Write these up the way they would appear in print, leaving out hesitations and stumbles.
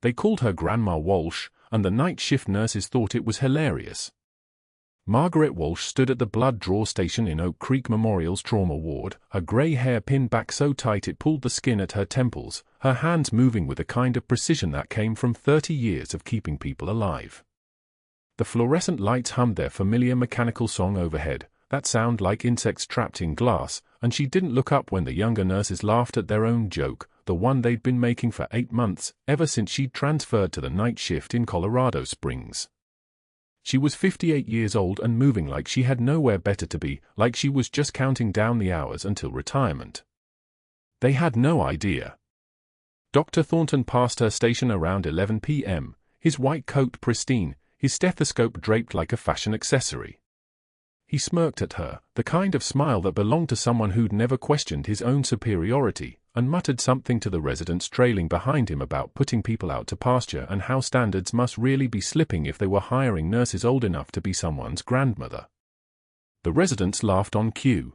They called her Grandma Walsh, and the night shift nurses thought it was hilarious. Margaret Walsh stood at the blood draw station in Oak Creek Memorial's trauma ward, her grey hair pinned back so tight it pulled the skin at her temples, her hands moving with a kind of precision that came from 30 years of keeping people alive. The fluorescent lights hummed their familiar mechanical song overhead, that sound like insects trapped in glass, and she didn't look up when the younger nurses laughed at their own joke, the one they'd been making for 8 months, ever since she'd transferred to the night shift in Colorado Springs. She was 58 years old and moving like she had nowhere better to be, like she was just counting down the hours until retirement. They had no idea. Dr. Thornton passed her station around 11 p.m., his white coat pristine, his stethoscope draped like a fashion accessory. He smirked at her, the kind of smile that belonged to someone who'd never questioned his own superiority, and muttered something to the residents trailing behind him about putting people out to pasture and how standards must really be slipping if they were hiring nurses old enough to be someone's grandmother. The residents laughed on cue.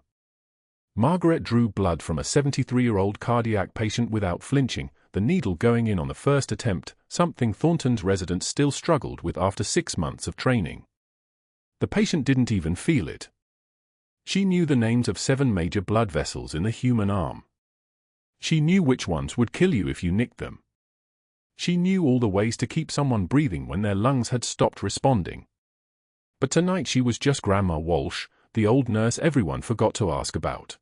Margaret drew blood from a 73-year-old cardiac patient without flinching, the needle going in on the first attempt, something Thornton's residents still struggled with after 6 months of training. The patient didn't even feel it. She knew the names of 7 major blood vessels in the human arm. She knew which ones would kill you if you nicked them. She knew all the ways to keep someone breathing when their lungs had stopped responding. But tonight she was just Grandma Walsh, the old nurse everyone forgot to ask about.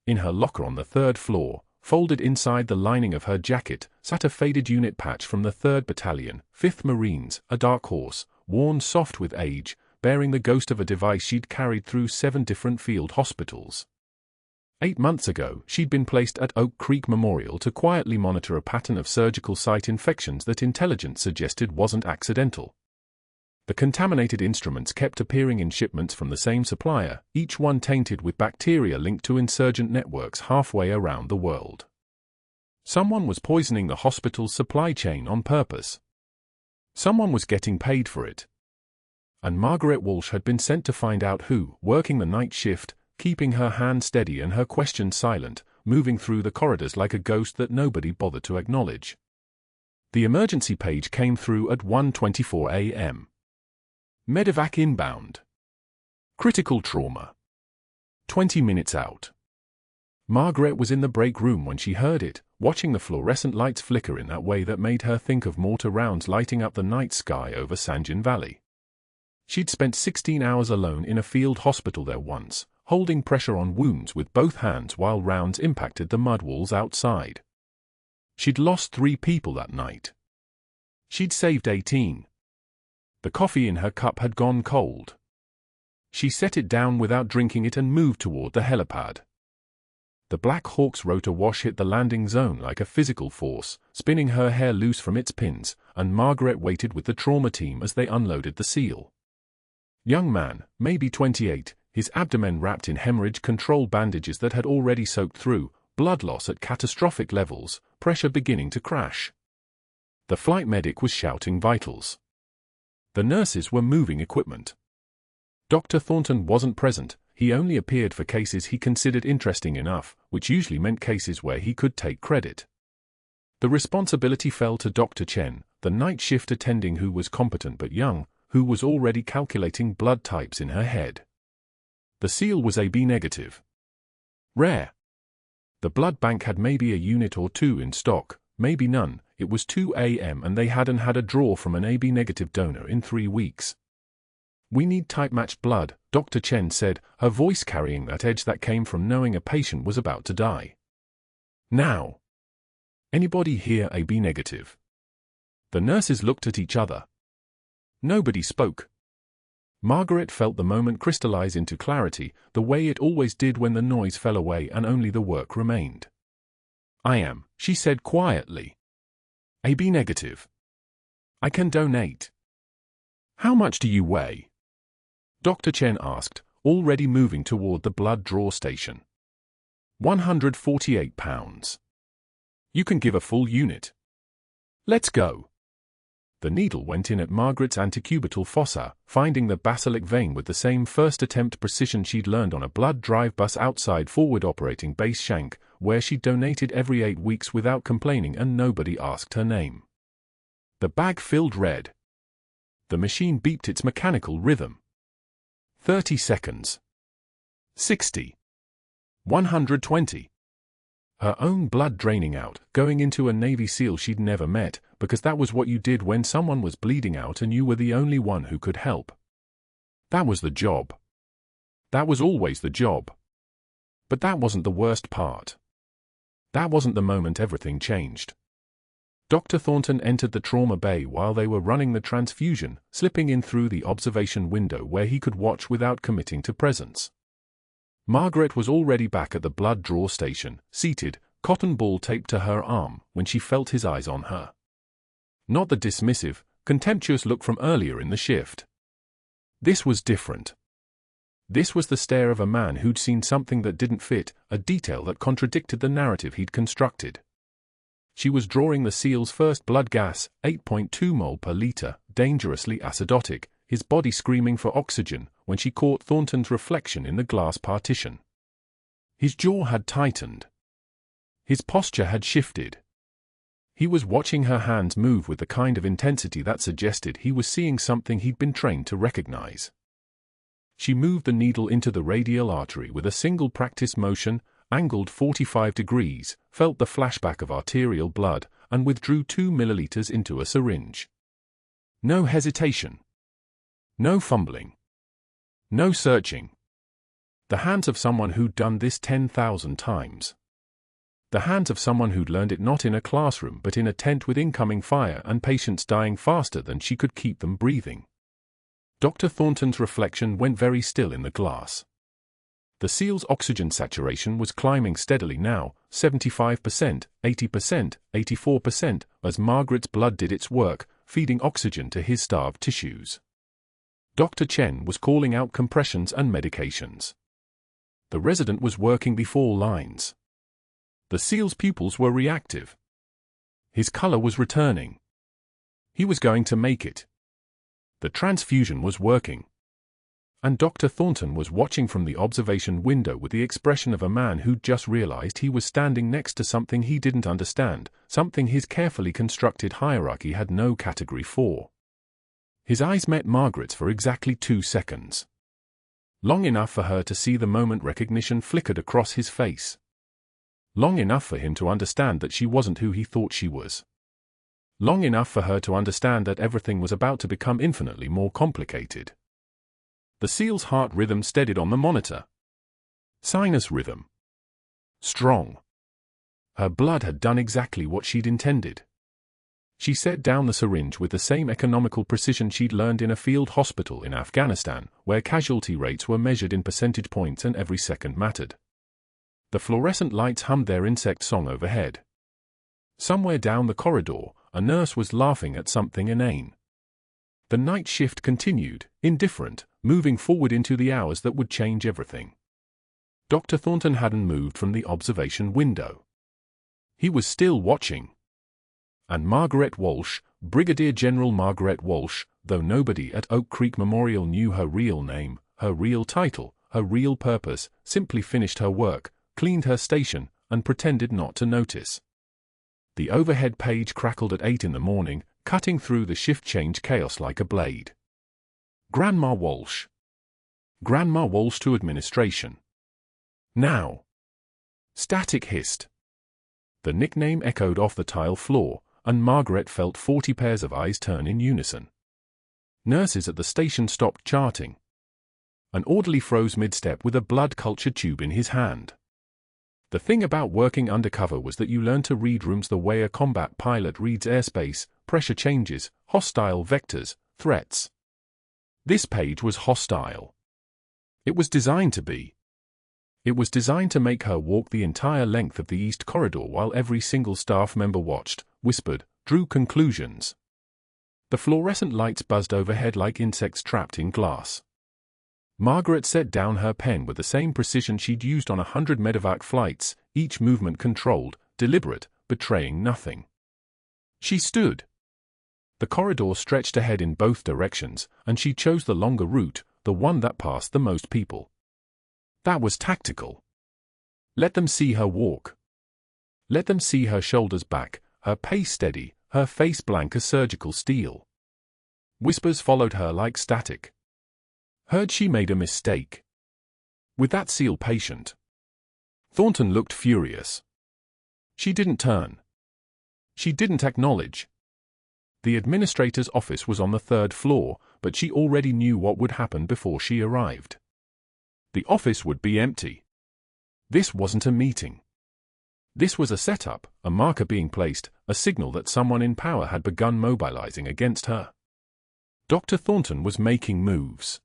In her locker on the 3rd floor, folded inside the lining of her jacket, sat a faded unit patch from the 3rd Battalion, 5th Marines, a dark horse, worn soft with age, bearing the ghost of a device she'd carried through 7 different field hospitals. 8 months ago, she'd been placed at Oak Creek Memorial to quietly monitor a pattern of surgical site infections that intelligence suggested wasn't accidental. The contaminated instruments kept appearing in shipments from the same supplier, each one tainted with bacteria linked to insurgent networks halfway around the world. Someone was poisoning the hospital's supply chain on purpose. Someone was getting paid for it. And Margaret Walsh had been sent to find out who, working the night shift, keeping her hand steady and her questions silent, moving through the corridors like a ghost that nobody bothered to acknowledge. The emergency page came through at 1:24 a.m. Medevac inbound. Critical trauma. 20 minutes out. Margaret was in the break room when she heard it, watching the fluorescent lights flicker in that way that made her think of mortar rounds lighting up the night sky over Sanjin Valley. She'd spent 16 hours alone in a field hospital there once, holding pressure on wounds with both hands while rounds impacted the mud walls outside. She'd lost 3 people that night. She'd saved 18. The coffee in her cup had gone cold. She set it down without drinking it and moved toward the helipad. The Black Hawk's rotor wash hit the landing zone like a physical force, spinning her hair loose from its pins, and Margaret waited with the trauma team as they unloaded the SEAL. Young man, maybe 28, his abdomen wrapped in hemorrhage control bandages that had already soaked through, blood loss at catastrophic levels, pressure beginning to crash. The flight medic was shouting vitals. The nurses were moving equipment. Dr. Thornton wasn't present, he only appeared for cases he considered interesting enough, which usually meant cases where he could take credit. The responsibility fell to Dr. Chen, the night shift attending who was competent but young, who was already calculating blood types in her head. The SEAL was AB negative. Rare. The blood bank had maybe a unit or 2 in stock, maybe none. It was 2 a.m. and they hadn't had a draw from an AB negative donor in 3 weeks. We need type-matched blood, Dr. Chen said, her voice carrying that edge that came from knowing a patient was about to die. Now. Anybody here AB negative? The nurses looked at each other. Nobody spoke. Margaret felt the moment crystallize into clarity, the way it always did when the noise fell away and only the work remained. I am, she said quietly. AB negative. I can donate. How much do you weigh? Dr. Chen asked, already moving toward the blood draw station. 148 pounds. You can give a full unit. Let's go. The needle went in at Margaret's antecubital fossa, finding the basilic vein with the same first-attempt precision she'd learned on a blood drive bus outside forward operating base Shank, where she'd donated every 8 weeks without complaining and nobody asked her name. The bag filled red. The machine beeped its mechanical rhythm. 30 seconds. 60. 120. Her own blood draining out, going into a Navy SEAL she'd never met, because that was what you did when someone was bleeding out and you were the only one who could help. That was the job. That was always the job. But that wasn't the worst part. That wasn't the moment everything changed. Dr. Thornton entered the trauma bay while they were running the transfusion, slipping in through the observation window where he could watch without committing to presence. Margaret was already back at the blood draw station, seated, cotton ball taped to her arm, when she felt his eyes on her. Not the dismissive, contemptuous look from earlier in the shift. This was different. This was the stare of a man who'd seen something that didn't fit, a detail that contradicted the narrative he'd constructed. She was drawing the SEAL's first blood gas, 8.2 mol per liter, dangerously acidotic, his body screaming for oxygen, when she caught Thornton's reflection in the glass partition. His jaw had tightened. His posture had shifted. He was watching her hands move with the kind of intensity that suggested he was seeing something he'd been trained to recognize. She moved the needle into the radial artery with a single practice motion, angled 45 degrees, felt the flashback of arterial blood, and withdrew 2 milliliters into a syringe. No hesitation. No fumbling. No searching. The hands of someone who'd done this 10,000 times. The hands of someone who'd learned it not in a classroom but in a tent with incoming fire and patients dying faster than she could keep them breathing. Dr. Thornton's reflection went very still in the glass. The SEAL's oxygen saturation was climbing steadily now, 75%, 80%, 84%, as Margaret's blood did its work, feeding oxygen to his starved tissues. Dr. Chen was calling out compressions and medications. The resident was working the 4 lines. The SEAL's pupils were reactive. His color was returning. He was going to make it. The transfusion was working. And Dr. Thornton was watching from the observation window with the expression of a man who'd just realized he was standing next to something he didn't understand, something his carefully constructed hierarchy had no category for. His eyes met Margaret's for exactly 2 seconds. Long enough for her to see the moment recognition flickered across his face. Long enough for him to understand that she wasn't who he thought she was. Long enough for her to understand that everything was about to become infinitely more complicated. The SEAL's heart rhythm steadied on the monitor. Sinus rhythm. Strong. Her blood had done exactly what she'd intended. She set down the syringe with the same economical precision she'd learned in a field hospital in Afghanistan, where casualty rates were measured in percentage points and every second mattered. The fluorescent lights hummed their insect song overhead. Somewhere down the corridor, a nurse was laughing at something inane. The night shift continued, indifferent, moving forward into the hours that would change everything. Dr. Thornton hadn't moved from the observation window. He was still watching. And Margaret Walsh, Brigadier General Margaret Walsh, though nobody at Oak Creek Memorial knew her real name, her real title, her real purpose, simply finished her work, cleaned her station, and pretended not to notice. The overhead page crackled at 8 in the morning, cutting through the shift change chaos like a blade. Grandma Walsh. Grandma Walsh to administration. Now. Static hissed. The nickname echoed off the tile floor, and Margaret felt 40 pairs of eyes turn in unison. Nurses at the station stopped charting. An orderly froze mid-step with a blood culture tube in his hand. The thing about working undercover was that you learned to read rooms the way a combat pilot reads airspace, pressure changes, hostile vectors, threats. This page was hostile. It was designed to be. It was designed to make her walk the entire length of the East Corridor while every single staff member watched, whispered, drew conclusions. The fluorescent lights buzzed overhead like insects trapped in glass. Margaret set down her pen with the same precision she'd used on 100 medevac flights, each movement controlled, deliberate, betraying nothing. She stood. The corridor stretched ahead in both directions, and she chose the longer route, the one that passed the most people. That was tactical. Let them see her walk. Let them see her shoulders back, her pace steady, her face blank as surgical steel. Whispers followed her like static. Heard she made a mistake. With that SEAL patient. Thornton looked furious. She didn't turn. She didn't acknowledge. The administrator's office was on the 3rd floor, but she already knew what would happen before she arrived. The office would be empty. This wasn't a meeting. This was a setup, a marker being placed, a signal that someone in power had begun mobilizing against her. Dr. Thornton was making moves.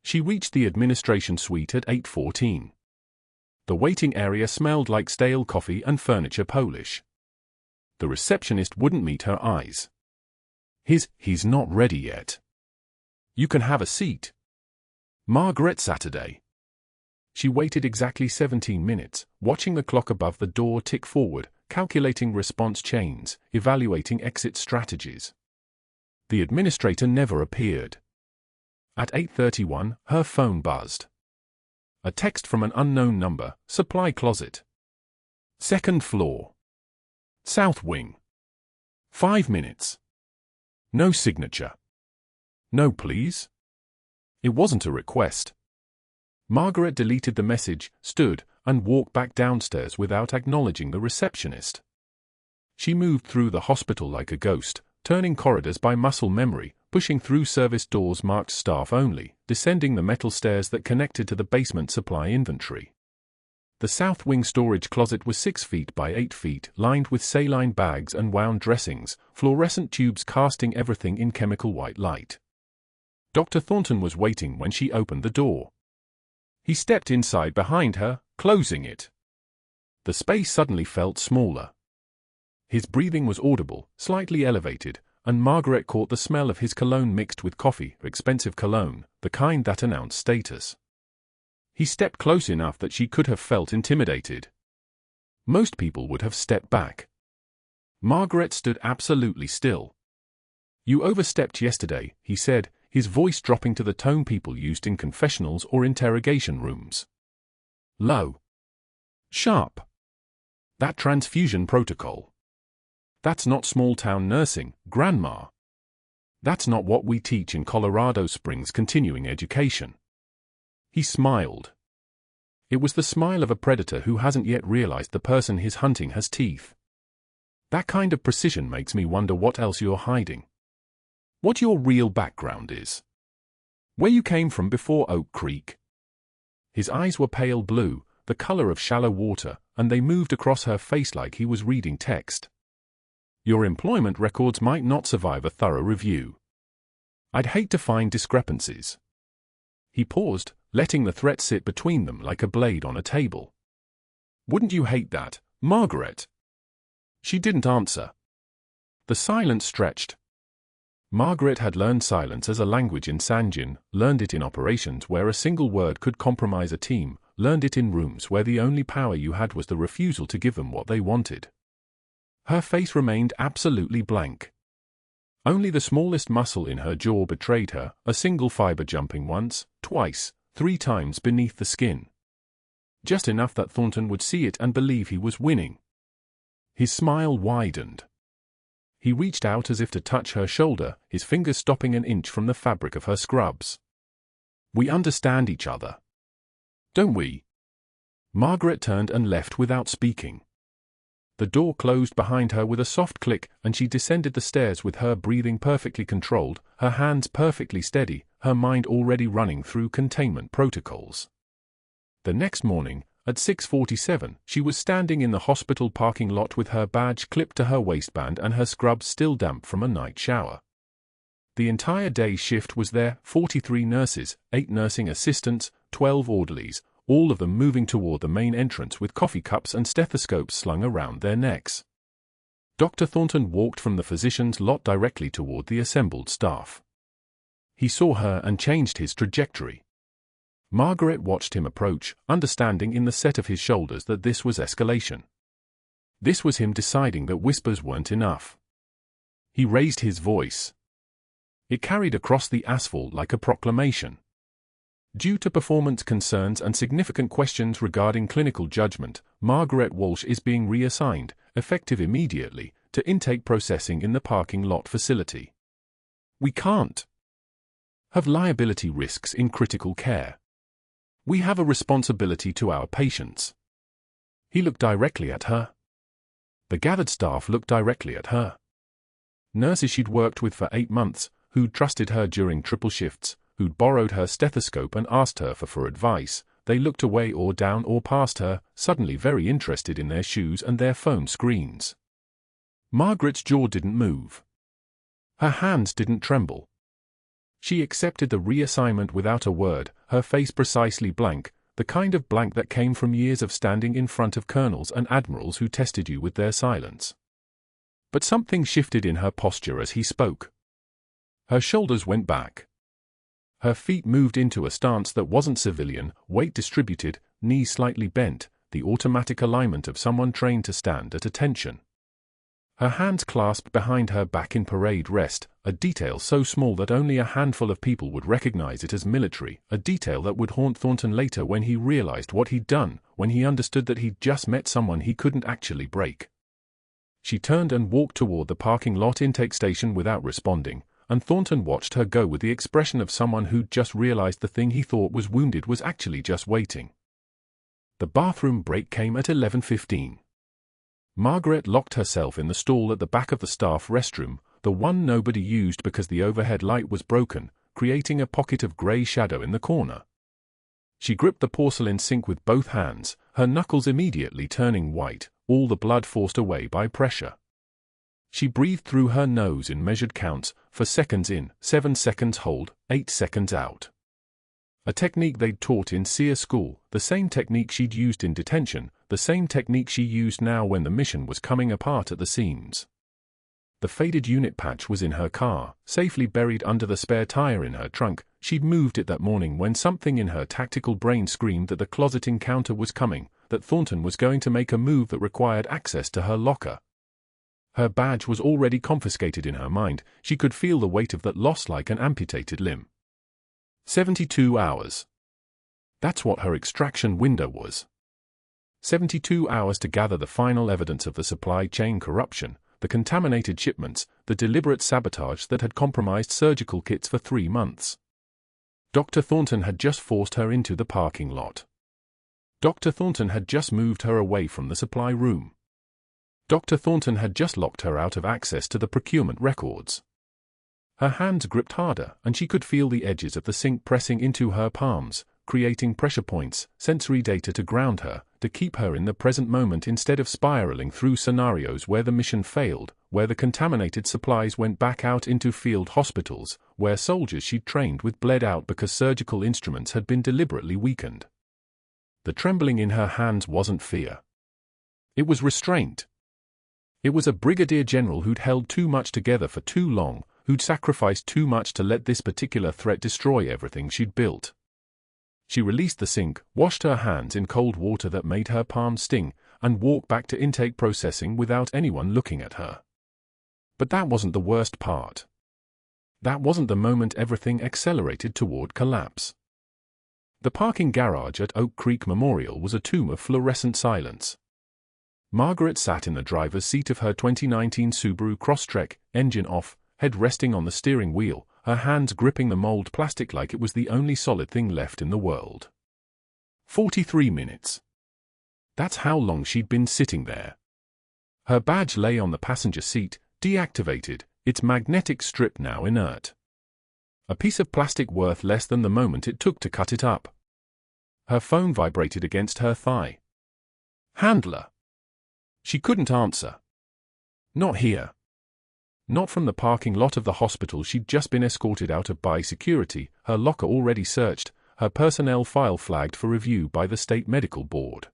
She reached the administration suite at 8:14. The waiting area smelled like stale coffee and furniture Polish. The receptionist wouldn't meet her eyes. He's not ready yet. You can have a seat. Margaret Saturday. She waited exactly 17 minutes, watching the clock above the door tick forward, calculating response chains, evaluating exit strategies. The administrator never appeared. At 8:31, her phone buzzed. A text from an unknown number, supply closet. 2nd floor. South wing. 5 minutes. No signature. No please? It wasn't a request. Margaret deleted the message, stood, and walked back downstairs without acknowledging the receptionist. She moved through the hospital like a ghost, turning corridors by muscle memory, pushing through service doors marked staff only, descending the metal stairs that connected to the basement supply inventory. The south wing storage closet was 6 feet by 8 feet, lined with saline bags and wound dressings, fluorescent tubes casting everything in chemical white light. Dr. Thornton was waiting when she opened the door. He stepped inside behind her, closing it. The space suddenly felt smaller. His breathing was audible, slightly elevated, and Margaret caught the smell of his cologne mixed with coffee, expensive cologne, the kind that announced status. He stepped close enough that she could have felt intimidated. Most people would have stepped back. Margaret stood absolutely still. You overstepped yesterday, he said, his voice dropping to the tone people used in confessionals or interrogation rooms. Low. Sharp. That transfusion protocol. That's not small-town nursing, Grandma. That's not what we teach in Colorado Springs continuing education. He smiled. It was the smile of a predator who hasn't yet realized the person he's hunting has teeth. That kind of precision makes me wonder what else you're hiding. What your real background is. Where you came from before Oak Creek. His eyes were pale blue, the color of shallow water, and they moved across her face like he was reading text. Your employment records might not survive a thorough review. I'd hate to find discrepancies. He paused, letting the threat sit between them like a blade on a table. Wouldn't you hate that, Margaret? She didn't answer. The silence stretched. Margaret had learned silence as a language in Sanjin, learned it in operations where a single word could compromise a team, learned it in rooms where the only power you had was the refusal to give them what they wanted. Her face remained absolutely blank. Only the smallest muscle in her jaw betrayed her, a single fiber jumping once, twice, 3 times beneath the skin. Just enough that Thornton would see it and believe he was winning. His smile widened. He reached out as if to touch her shoulder, his fingers stopping an inch from the fabric of her scrubs. We understand each other. Don't we? Margaret turned and left without speaking. The door closed behind her with a soft click, and she descended the stairs with her breathing perfectly controlled, her hands perfectly steady, her mind already running through containment protocols. The next morning, at 6:47, she was standing in the hospital parking lot with her badge clipped to her waistband and her scrubs still damp from a night shower. The entire day shift was there, 43 nurses, 8 nursing assistants, 12 orderlies, all of them moving toward the main entrance with coffee cups and stethoscopes slung around their necks. Dr. Thornton walked from the physician's lot directly toward the assembled staff. He saw her and changed his trajectory. Margaret watched him approach, understanding in the set of his shoulders that this was escalation. This was him deciding that whispers weren't enough. He raised his voice. It carried across the asphalt like a proclamation. Due to performance concerns and significant questions regarding clinical judgment, Margaret Walsh is being reassigned, effective immediately, to intake processing in the parking lot facility. We can't have liability risks in critical care. We have a responsibility to our patients. He looked directly at her. The gathered staff looked directly at her. Nurses she'd worked with for 8 months, who'd trusted her during triple shifts, who'd borrowed her stethoscope and asked her for advice, they looked away or down or past her, suddenly very interested in their shoes and their phone screens. Margaret's jaw didn't move. Her hands didn't tremble. She accepted the reassignment without a word, her face precisely blank, the kind of blank that came from years of standing in front of colonels and admirals who tested you with their silence. But something shifted in her posture as he spoke. Her shoulders went back. Her feet moved into a stance that wasn't civilian, weight distributed, knees slightly bent, the automatic alignment of someone trained to stand at attention. Her hands clasped behind her back in parade rest, a detail so small that only a handful of people would recognize it as military, a detail that would haunt Thornton later when he realized what he'd done, when he understood that he'd just met someone he couldn't actually break. She turned and walked toward the parking lot intake station without responding, and Thornton watched her go with the expression of someone who'd just realized the thing he thought was wounded was actually just waiting. The bathroom break came at 11:15. Margaret locked herself in the stall at the back of the staff restroom, the one nobody used because the overhead light was broken, creating a pocket of grey shadow in the corner. She gripped the porcelain sink with both hands, her knuckles immediately turning white, all the blood forced away by pressure. She breathed through her nose in measured counts, for seconds in, 7 seconds hold, 8 seconds out. A technique they'd taught in SEER school, the same technique she'd used in detention, the same technique she used now when the mission was coming apart at the seams. The faded unit patch was in her car, safely buried under the spare tire in her trunk. She'd moved it that morning when something in her tactical brain screamed that the closet encounter was coming, that Thornton was going to make a move that required access to her locker. Her badge was already confiscated in her mind. She could feel the weight of that loss like an amputated limb. 72 hours. That's what her extraction window was. 72 hours to gather the final evidence of the supply chain corruption, the contaminated shipments, the deliberate sabotage that had compromised surgical kits for 3 months. Dr. Thornton had just forced her into the parking lot. Dr. Thornton had just moved her away from the supply room. Dr. Thornton had just locked her out of access to the procurement records. Her hands gripped harder, and she could feel the edges of the sink pressing into her palms, creating pressure points, sensory data to ground her, to keep her in the present moment instead of spiraling through scenarios where the mission failed, where the contaminated supplies went back out into field hospitals, where soldiers she'd trained with bled out because surgical instruments had been deliberately weakened. The trembling in her hands wasn't fear. It was restraint. It was a brigadier general who'd held too much together for too long, who'd sacrificed too much to let this particular threat destroy everything she'd built. She released the sink, washed her hands in cold water that made her palms sting, and walked back to intake processing without anyone looking at her. But that wasn't the worst part. That wasn't the moment everything accelerated toward collapse. The parking garage at Oak Creek Memorial was a tomb of fluorescent silence. Margaret sat in the driver's seat of her 2019 Subaru Crosstrek, engine off, head resting on the steering wheel, her hands gripping the mold plastic like it was the only solid thing left in the world. 43 minutes. That's how long she'd been sitting there. Her badge lay on the passenger seat, deactivated, its magnetic strip now inert. A piece of plastic worth less than the moment it took to cut it up. Her phone vibrated against her thigh. Handler. She couldn't answer. Not here. Not from the parking lot of the hospital she'd just been escorted out of by security, her locker already searched, her personnel file flagged for review by the state medical board.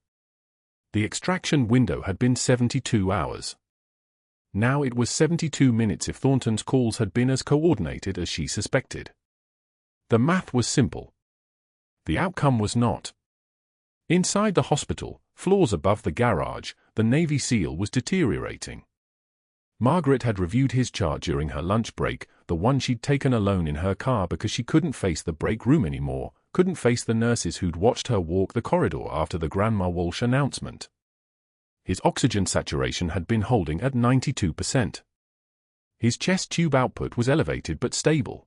The extraction window had been 72 hours. Now it was 72 minutes if Thornton's calls had been as coordinated as she suspected. The math was simple. The outcome was not. Inside the hospital, floors above the garage, the Navy SEAL was deteriorating. Margaret had reviewed his chart during her lunch break, the one she'd taken alone in her car because she couldn't face the break room anymore, couldn't face the nurses who'd watched her walk the corridor after the Grandma Walsh announcement. His oxygen saturation had been holding at 92%. His chest tube output was elevated but stable.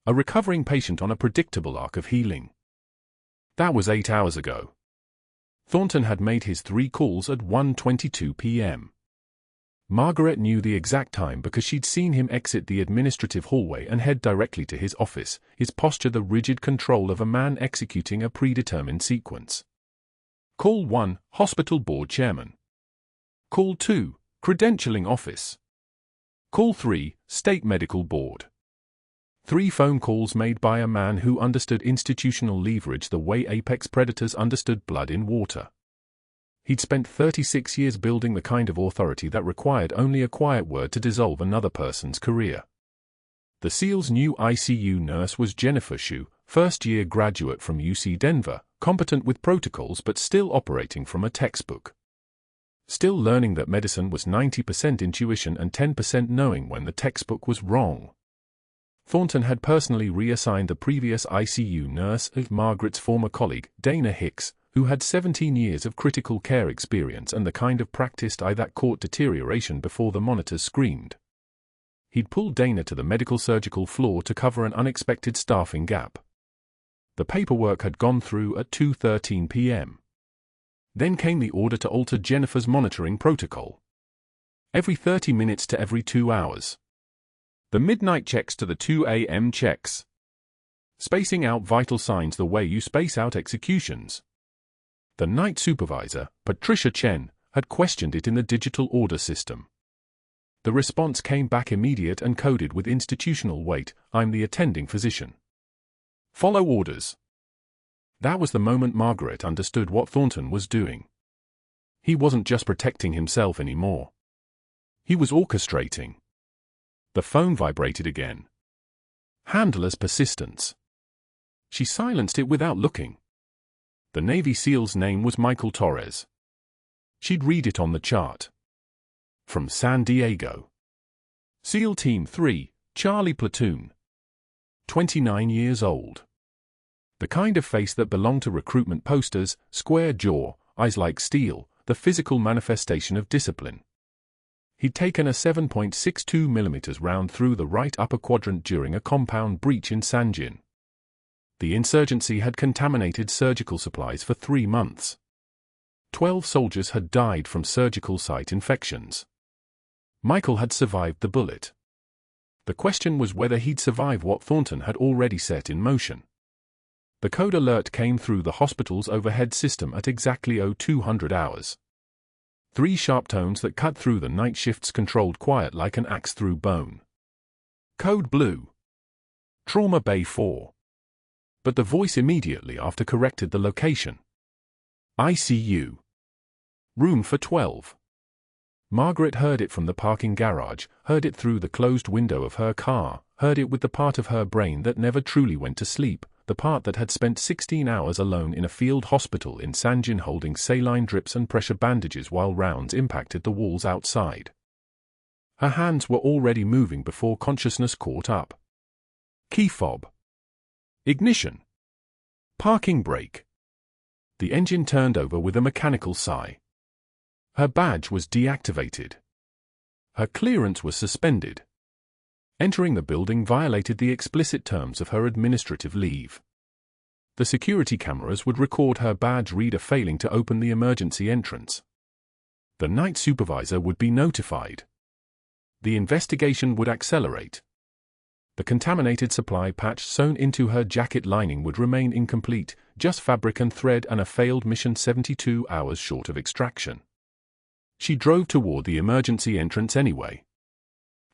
A recovering patient on a predictable arc of healing. That was 8 hours ago. Thornton had made his 3 calls at 1:22 p.m. Margaret knew the exact time because she'd seen him exit the administrative hallway and head directly to his office, his posture the rigid control of a man executing a predetermined sequence. Call 1, Hospital Board Chairman. Call 2, Credentialing Office. Call 3, State Medical Board. 3 phone calls made by a man who understood institutional leverage the way apex predators understood blood in water. He'd spent 36 years building the kind of authority that required only a quiet word to dissolve another person's career. The SEAL's new ICU nurse was Jennifer Shue, first-year graduate from UC Denver, competent with protocols but still operating from a textbook. Still learning that medicine was 90% intuition and 10% knowing when the textbook was wrong. Thornton had personally reassigned the previous ICU nurse, Margaret's former colleague, Dana Hicks, who had 17 years of critical care experience and the kind of practiced eye that caught deterioration before the monitors screamed. He'd pulled Dana to the medical surgical floor to cover an unexpected staffing gap. The paperwork had gone through at 2:13 p.m. Then came the order to alter Jennifer's monitoring protocol. Every 30 minutes to every 2 hours. The midnight checks to the 2 a.m. checks. Spacing out vital signs the way you space out executions. The night supervisor, Patricia Chen, had questioned it in the digital order system. The response came back immediate and coded with institutional weight, "I'm the attending physician. Follow orders." That was the moment Margaret understood what Thornton was doing. He wasn't just protecting himself anymore. He was orchestrating. The phone vibrated again. Handler's persistence. She silenced it without looking. The Navy SEAL's name was Michael Torres. She'd read it on the chart. From San Diego. SEAL Team 3, Charlie Platoon. 29 years old. The kind of face that belonged to recruitment posters, square jaw, eyes like steel, the physical manifestation of discipline. He'd taken a 7.62 mm round through the right upper quadrant during a compound breach in Sanjin. The insurgency had contaminated surgical supplies for 3 months. 12 soldiers had died from surgical site infections. Michael had survived the bullet. The question was whether he'd survive what Thornton had already set in motion. The code alert came through the hospital's overhead system at exactly 0200 hours. 3 sharp tones that cut through the night shift's controlled quiet like an axe through bone. Code Blue. Trauma Bay 4. But the voice immediately after corrected the location. ICU. Room for 12. Margaret heard it from the parking garage, heard it through the closed window of her car, heard it with the part of her brain that never truly went to sleep, the part that had spent 16 hours alone in a field hospital in Sanjin holding saline drips and pressure bandages while rounds impacted the walls outside. Her hands were already moving before consciousness caught up. Key fob. Ignition. Parking brake. The engine turned over with a mechanical sigh. Her badge was deactivated. Her clearance was suspended. Entering the building violated the explicit terms of her administrative leave. The security cameras would record her badge reader failing to open the emergency entrance. The night supervisor would be notified. The investigation would accelerate. The contaminated supply patch sewn into her jacket lining would remain incomplete, just fabric and thread and a failed mission 72 hours short of extraction. She drove toward the emergency entrance anyway.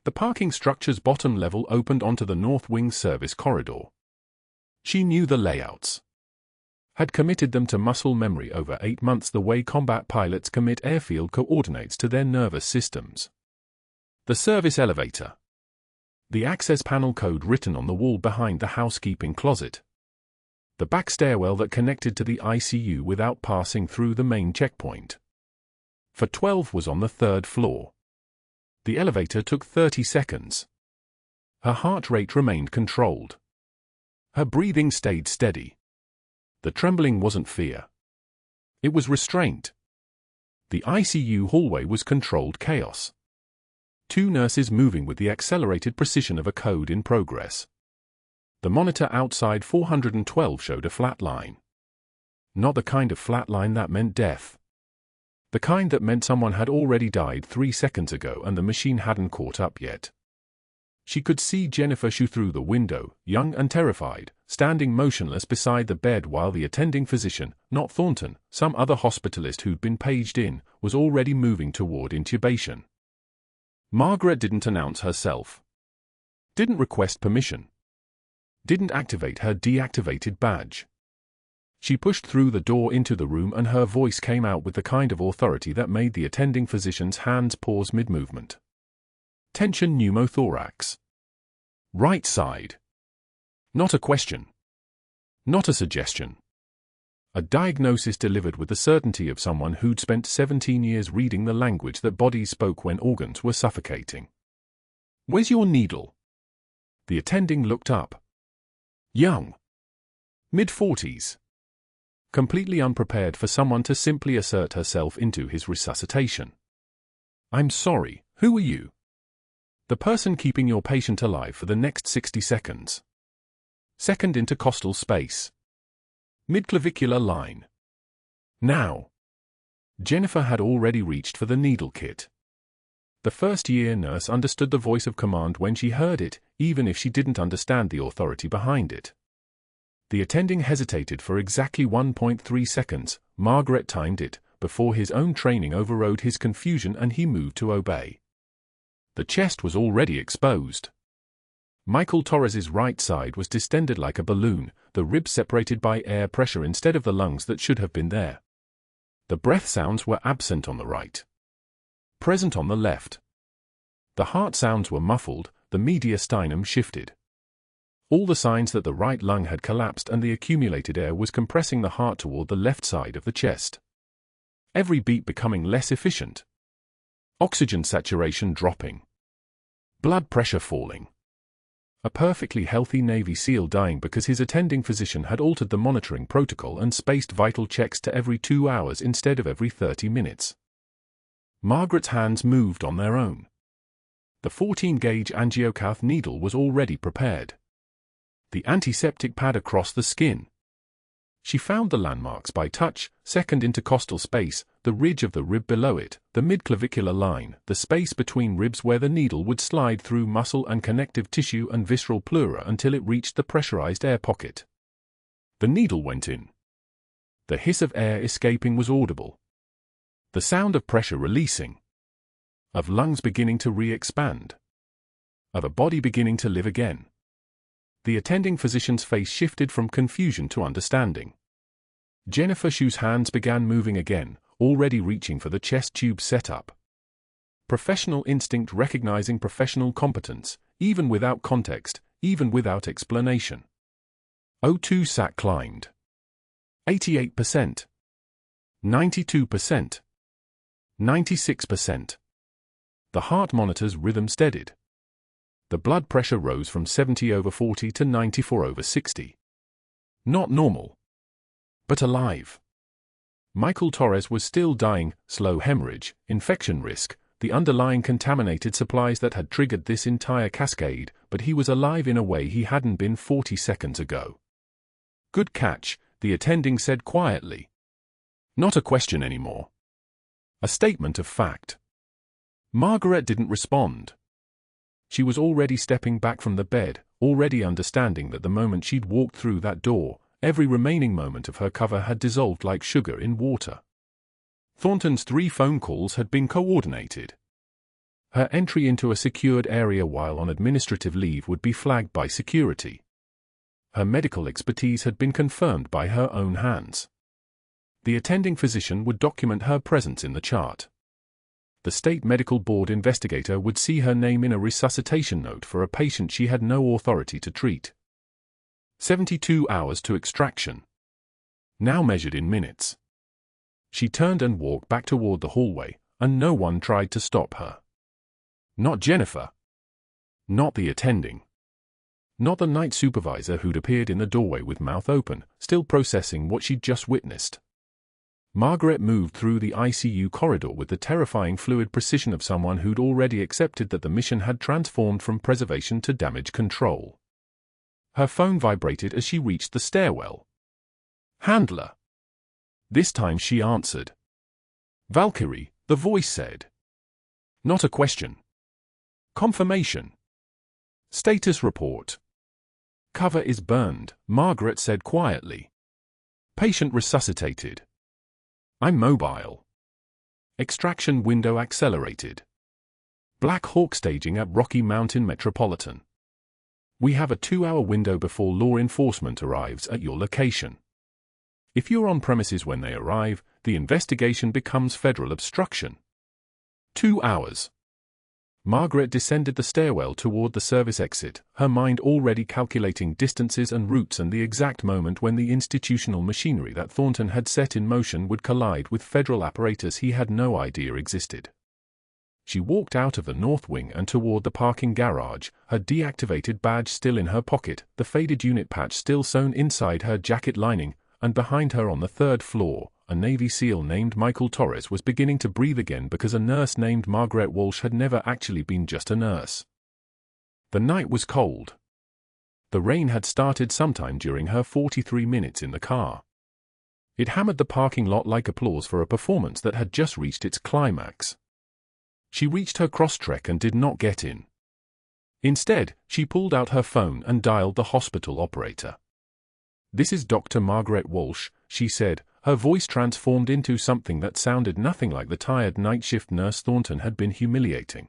The parking structure's bottom level opened onto the North Wing service corridor. She knew the layouts. Had committed them to muscle memory over 8 months the way combat pilots commit airfield coordinates to their nervous systems. The service elevator. The access panel code written on the wall behind the housekeeping closet. The back stairwell that connected to the ICU without passing through the main checkpoint. For 12 was on the 3rd floor. The elevator took 30 seconds. Her heart rate remained controlled. Her breathing stayed steady. The trembling wasn't fear. It was restraint. The ICU hallway was controlled chaos. 2 nurses moving with the accelerated precision of a code in progress. The monitor outside 412 showed a flat line. Not the kind of flat line that meant death. The kind that meant someone had already died 3 seconds ago and the machine hadn't caught up yet. She could see Jennifer Shue through the window, young and terrified, standing motionless beside the bed while the attending physician, not Thornton, some other hospitalist who'd been paged in, was already moving toward intubation. Margaret didn't announce herself. Didn't request permission. Didn't activate her deactivated badge. She pushed through the door into the room and her voice came out with the kind of authority that made the attending physician's hands pause mid-movement. Tension pneumothorax. Right side. Not a question. Not a suggestion. A diagnosis delivered with the certainty of someone who'd spent 17 years reading the language that bodies spoke when organs were suffocating. Where's your needle? The attending looked up. Young. Mid-40s. Completely unprepared for someone to simply assert herself into his resuscitation. I'm sorry, who are you? The person keeping your patient alive for the next 60 seconds. Second intercostal space. Midclavicular line. Now. Jennifer had already reached for the needle kit. The first-year nurse understood the voice of command when she heard it, even if she didn't understand the authority behind it. The attending hesitated for exactly 1.3 seconds, Margaret timed it, before his own training overrode his confusion and he moved to obey. The chest was already exposed. Michael Torres's right side was distended like a balloon, the ribs separated by air pressure instead of the lungs that should have been there. The breath sounds were absent on the right. Present on the left. The heart sounds were muffled, the mediastinum shifted. All the signs that the right lung had collapsed and the accumulated air was compressing the heart toward the left side of the chest. Every beat becoming less efficient. Oxygen saturation dropping. Blood pressure falling. A perfectly healthy Navy SEAL dying because his attending physician had altered the monitoring protocol and spaced vital checks to every 2 hours instead of every 30 minutes. Margaret's hands moved on their own. The 14-gauge angiocath needle was already prepared. The antiseptic pad across the skin. She found the landmarks by touch, second intercostal space, the ridge of the rib below it, the midclavicular line, the space between ribs where the needle would slide through muscle and connective tissue and visceral pleura until it reached the pressurized air pocket. The needle went in. The hiss of air escaping was audible. The sound of pressure releasing. Of lungs beginning to re-expand. Of a body beginning to live again. The attending physician's face shifted from confusion to understanding. Jennifer Shue's hands began moving again, already reaching for the chest tube setup. Professional instinct recognizing professional competence, even without context, even without explanation. O2 sat climbed. 88%. 92%. 96%. The heart monitor's rhythm steadied. The blood pressure rose from 70/40 to 94/60. Not normal. But alive. Michael Torres was still dying, slow hemorrhage, infection risk, the underlying contaminated supplies that had triggered this entire cascade, but he was alive in a way he hadn't been 40 seconds ago. Good catch, the attending said quietly. Not a question anymore. A statement of fact. Margaret didn't respond. She was already stepping back from the bed, already understanding that the moment she'd walked through that door, every remaining moment of her cover had dissolved like sugar in water. Thornton's 3 phone calls had been coordinated. Her entry into a secured area while on administrative leave would be flagged by security. Her medical expertise had been confirmed by her own hands. The attending physician would document her presence in the chart. The state medical board investigator would see her name in a resuscitation note for a patient she had no authority to treat. 72 hours to extraction. Now measured in minutes. She turned and walked back toward the hallway, and no one tried to stop her. Not Jennifer. Not the attending. Not the night supervisor who'd appeared in the doorway with mouth open, still processing what she'd just witnessed. Margaret moved through the ICU corridor with the terrifying fluid precision of someone who'd already accepted that the mission had transformed from preservation to damage control. Her phone vibrated as she reached the stairwell. "Handler." This time she answered. "Valkyrie," the voice said. Not a question. Confirmation. "Status report." "Cover is burned," Margaret said quietly. "Patient resuscitated." "I'm mobile." Extraction window accelerated. Black Hawk staging at Rocky Mountain Metropolitan. "We have a 2-hour window before law enforcement arrives at your location. If you're on premises when they arrive, the investigation becomes federal obstruction." 2 hours. Margaret descended the stairwell toward the service exit, her mind already calculating distances and routes and the exact moment when the institutional machinery that Thornton had set in motion would collide with federal apparatus he had no idea existed. She walked out of the north wing and toward the parking garage, her deactivated badge still in her pocket, the faded unit patch still sewn inside her jacket lining, and behind her on the 3rd floor, a Navy SEAL named Michael Torres was beginning to breathe again because a nurse named Margaret Walsh had never actually been just a nurse. The night was cold. The rain had started sometime during her 43 minutes in the car. It hammered the parking lot like applause for a performance that had just reached its climax. She reached her crosstrek and did not get in. Instead, she pulled out her phone and dialed the hospital operator. "This is Dr. Margaret Walsh," she said, her voice transformed into something that sounded nothing like the tired night shift nurse Thornton had been humiliating.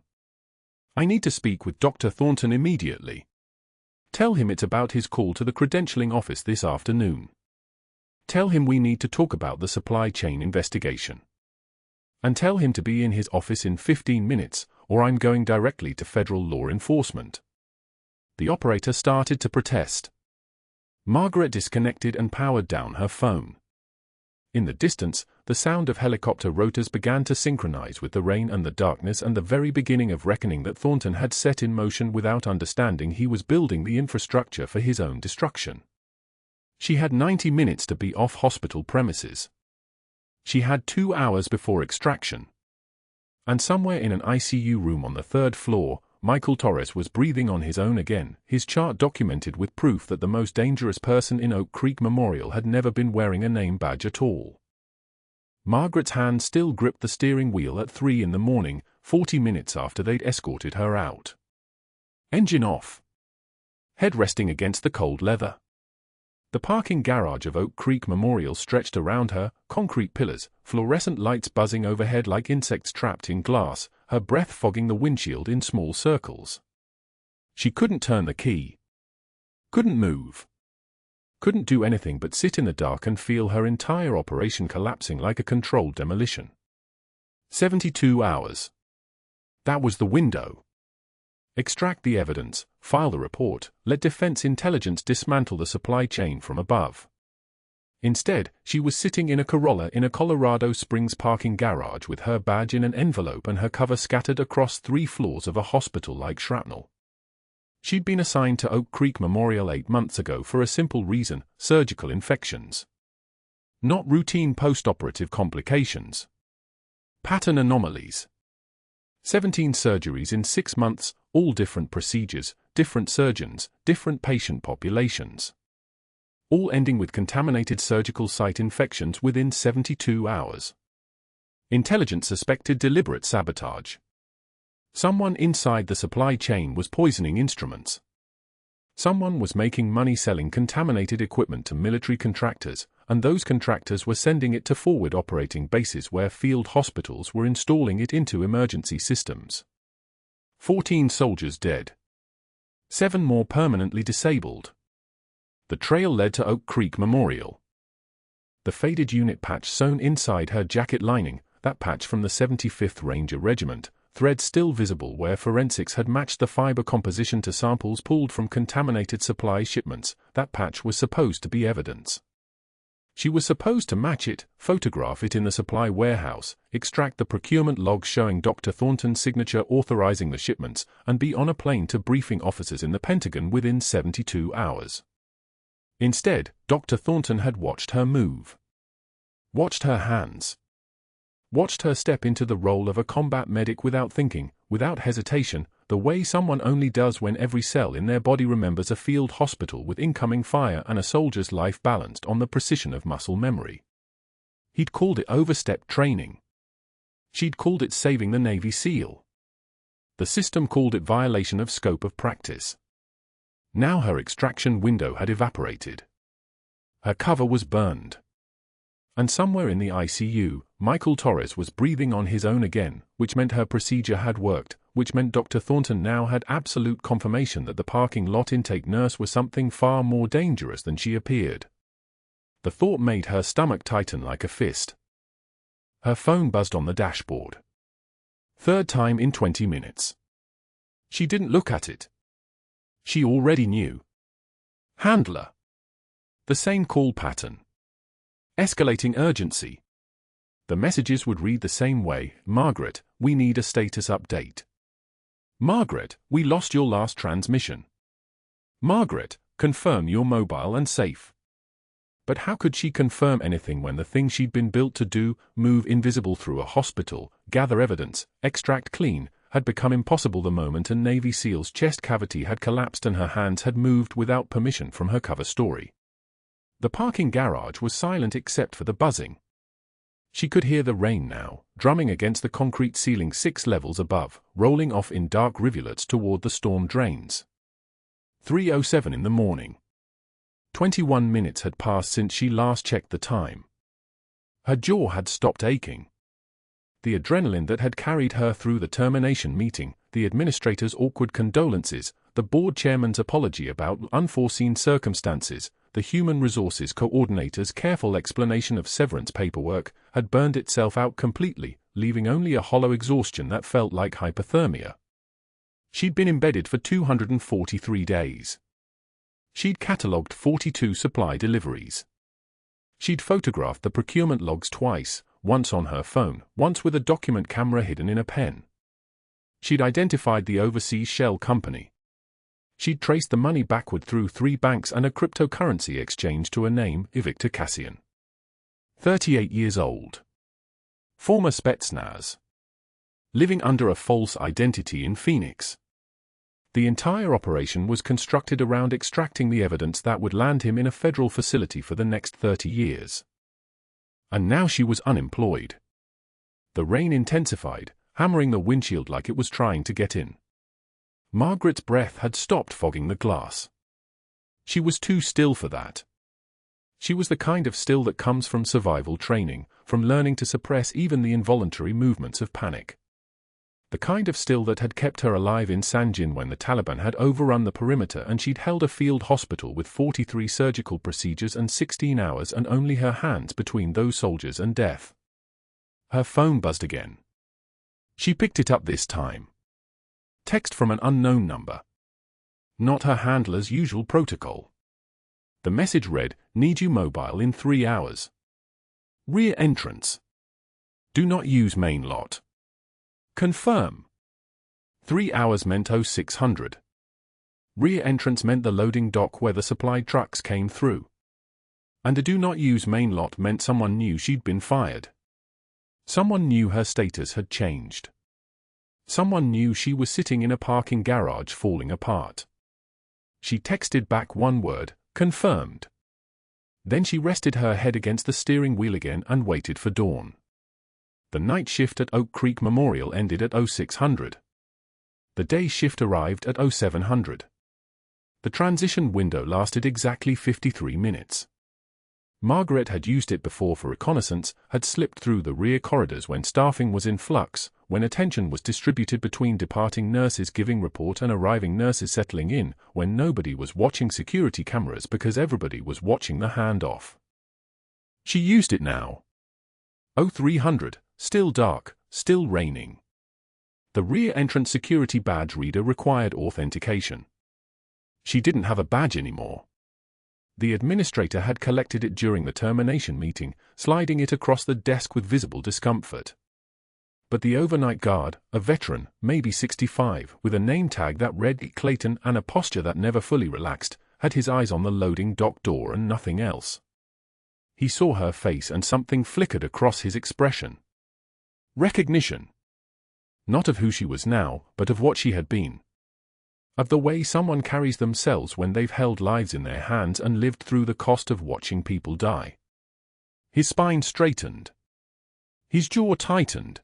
"I need to speak with Dr. Thornton immediately. Tell him it's about his call to the credentialing office this afternoon. Tell him we need to talk about the supply chain investigation. And tell him to be in his office in 15 minutes, or I'm going directly to federal law enforcement." The operator started to protest. Margaret disconnected and powered down her phone. In the distance, the sound of helicopter rotors began to synchronize with the rain and the darkness and the very beginning of reckoning that Thornton had set in motion without understanding he was building the infrastructure for his own destruction. She had 90 minutes to be off hospital premises. She had 2 hours before extraction. And somewhere in an ICU room on the 3rd floor, Michael Torres was breathing on his own again, his chart documented with proof that the most dangerous person in Oak Creek Memorial had never been wearing a name badge at all. Margaret's hand still gripped the steering wheel at 3 in the morning, 40 minutes after they'd escorted her out. Engine off. Head resting against the cold leather. The parking garage of Oak Creek Memorial stretched around her, concrete pillars, fluorescent lights buzzing overhead like insects trapped in glass, her breath fogging the windshield in small circles. She couldn't turn the key. Couldn't move. Couldn't do anything but sit in the dark and feel her entire operation collapsing like a controlled demolition. 72 hours. That was the window. Extract the evidence, file the report, let Defense Intelligence dismantle the supply chain from above. Instead, she was sitting in a Corolla in a Colorado Springs parking garage with her badge in an envelope and her cover scattered across 3 floors of a hospital like shrapnel. She'd been assigned to Oak Creek Memorial 8 months ago for a simple reason: surgical infections. Not routine post-operative complications. Pattern anomalies. 17 surgeries in 6 months, all different procedures, different surgeons, different patient populations. All ending with contaminated surgical site infections within 72 hours. Intelligence suspected deliberate sabotage. Someone inside the supply chain was poisoning instruments. Someone was making money selling contaminated equipment to military contractors, and those contractors were sending it to forward operating bases where field hospitals were installing it into emergency systems. 14 soldiers dead. 7 more permanently disabled. The trail led to Oak Creek Memorial. The faded unit patch sewn inside her jacket lining, that patch from the 75th Ranger Regiment, thread still visible where forensics had matched the fiber composition to samples pulled from contaminated supply shipments, that patch was supposed to be evidence. She was supposed to match it, photograph it in the supply warehouse, extract the procurement log showing Dr. Thornton's signature authorizing the shipments, and be on a plane to briefing officers in the Pentagon within 72 hours. Instead, Dr. Thornton had watched her move. Watched her hands. Watched her step into the role of a combat medic without thinking, without hesitation, the way someone only does when every cell in their body remembers a field hospital with incoming fire and a soldier's life balanced on the precision of muscle memory. He'd called it overstep training. She'd called it saving the Navy SEAL. The system called it violation of scope of practice. Now her extraction window had evaporated. Her cover was burned. And somewhere in the ICU, Michael Torres was breathing on his own again, which meant her procedure had worked, which meant Dr. Thornton now had absolute confirmation that the parking lot intake nurse was something far more dangerous than she appeared. The thought made her stomach tighten like a fist. Her phone buzzed on the dashboard. Third time in 20 minutes. She didn't look at it. She already knew. Handler. The same call pattern. Escalating urgency. The messages would read the same way: Margaret, we need a status update. Margaret, we lost your last transmission. Margaret, confirm you're mobile and safe. But how could she confirm anything when the thing she'd been built to do, move invisible through a hospital, gather evidence, extract clean, had become impossible the moment a Navy SEAL's chest cavity had collapsed and her hands had moved without permission from her cover story? The parking garage was silent except for the buzzing. She could hear the rain now, drumming against the concrete ceiling 6 levels above, rolling off in dark rivulets toward the storm drains. 3:07 in the morning. 21 minutes had passed since she last checked the time. Her jaw had stopped aching. The adrenaline that had carried her through the termination meeting, the administrator's awkward condolences, the board chairman's apology about unforeseen circumstances, the human resources coordinator's careful explanation of severance paperwork, had burned itself out completely, leaving only a hollow exhaustion that felt like hypothermia. She'd been embedded for 243 days. She'd catalogued 42 supply deliveries. She'd photographed the procurement logs twice, once on her phone, once with a document camera hidden in a pen. She'd identified the overseas shell company. She'd traced the money backward through 3 banks and a cryptocurrency exchange to a name, Victor Cassian. 38 years old. Former Spetsnaz. Living under a false identity in Phoenix. The entire operation was constructed around extracting the evidence that would land him in a federal facility for the next 30 years. And now she was unemployed. The rain intensified, hammering the windshield like it was trying to get in. Margaret's breath had stopped fogging the glass. She was too still for that. She was the kind of still that comes from survival training, from learning to suppress even the involuntary movements of panic. The kind of still that had kept her alive in Sanjin when the Taliban had overrun the perimeter and she'd held a field hospital with 43 surgical procedures and 16 hours and only her hands between those soldiers and death. Her phone buzzed again. She picked it up this time. Text from an unknown number. Not her handler's usual protocol. The message read, "Need you mobile in 3 hours. Rear entrance. Do not use main lot. Confirm." 3 hours meant 0600. Rear entrance meant the loading dock where the supply trucks came through. And a do not use main lot meant someone knew she'd been fired. Someone knew her status had changed. Someone knew she was sitting in a parking garage falling apart. She texted back one word, confirmed. Then she rested her head against the steering wheel again and waited for dawn. The night shift at Oak Creek Memorial ended at 0600. The day shift arrived at 0700. The transition window lasted exactly 53 minutes. Margaret had used it before for reconnaissance, had slipped through the rear corridors when staffing was in flux, when attention was distributed between departing nurses giving report and arriving nurses settling in, when nobody was watching security cameras because everybody was watching the handoff. She used it now. 0300, still dark, still raining. The rear entrance security badge reader required authentication. She didn't have a badge anymore. The administrator had collected it during the termination meeting, sliding it across the desk with visible discomfort. But the overnight guard, a veteran, maybe 65, with a name tag that read Clayton and a posture that never fully relaxed, had his eyes on the loading dock door and nothing else. He saw her face and something flickered across his expression. Recognition. Not of who she was now, but of what she had been. Of the way someone carries themselves when they've held lives in their hands and lived through the cost of watching people die. His spine straightened. His jaw tightened.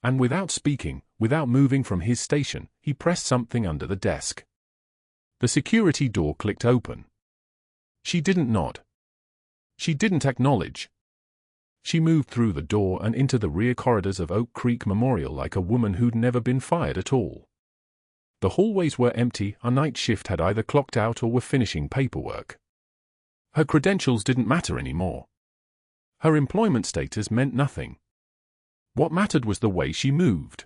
And without speaking, without moving from his station, he pressed something under the desk. The security door clicked open. She didn't nod. She didn't acknowledge. She moved through the door and into the rear corridors of Oak Creek Memorial like a woman who'd never been fired at all. The hallways were empty, a night shift had either clocked out or were finishing paperwork. Her credentials didn't matter anymore. Her employment status meant nothing. What mattered was the way she moved.